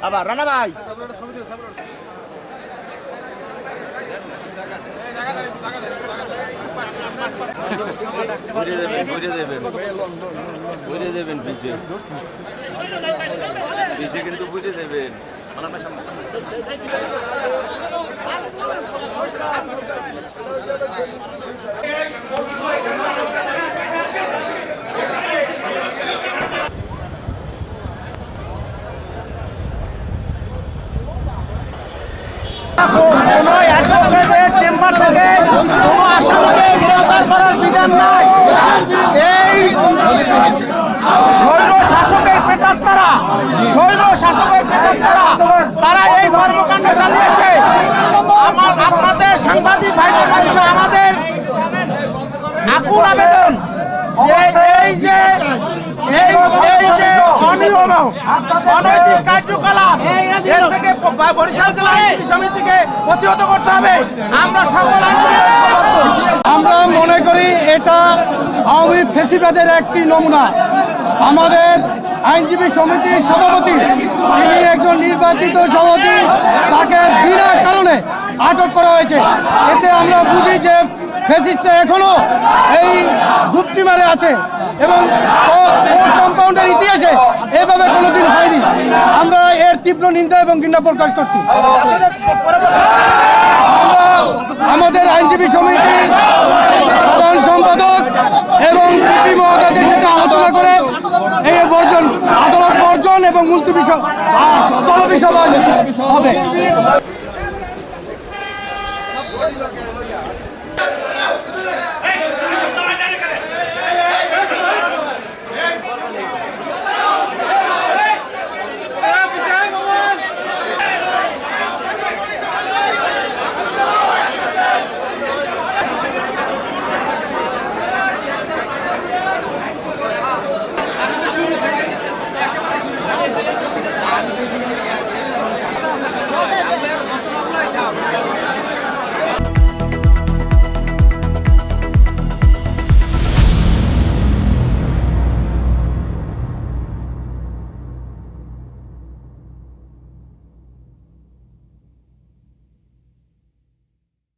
আবার রানা ভাই বুঝে দেবেন পিছিয়ে কিন্তু বুঝে দেবেন। চেম্বার থেকে কোনো আসামিকে গ্রেফতার করার বিধান নাই। এই স্বৈর শাসকের প্রেতাত্মারা তারা এই কর্মকাণ্ড চালিয়েছে। আপনাদের সাংবাদিক ভাইদের মাধ্যমে আমাদের আকুল আবেদন যে এই যে অনিয়ম অনৈতিক কার্যকলাপ এর থেকে বরিশাল জেলা আইনজীবী সমিতিকে প্রতিহত করতে হবে। আমরা সকল আইনজীবী ঐক্যবদ্ধ। আমরা মনে করি এটা আওয়ামী ফ্যাসিবাদের একটি নমুনা। আমাদের আইনজীবী সমিতির সভাপতি, তিনি একজন নির্বাচিত সভাপতি, তাকে বিনা কারণে আটক করা হয়েছে। এতে আমরা বুঝি যে ফ্যাসিস্টরা এখনো এই গুপ্তিমারে আছে এবং কম্পাউন্ডের ইতিহাসে এভাবে কোনোদিন হয়নি। আমরা এর তীব্র নিন্দা এবং ঘৃণা প্রকাশ করছি। আমাদের আইনজীবী সমিতি সাধারণ সম্পাদক এবং পিপি মহোদয়দের সাথে আলোচনা করে এই আদালত বর্জন এবং মুলতবি তলবি সভা হবে।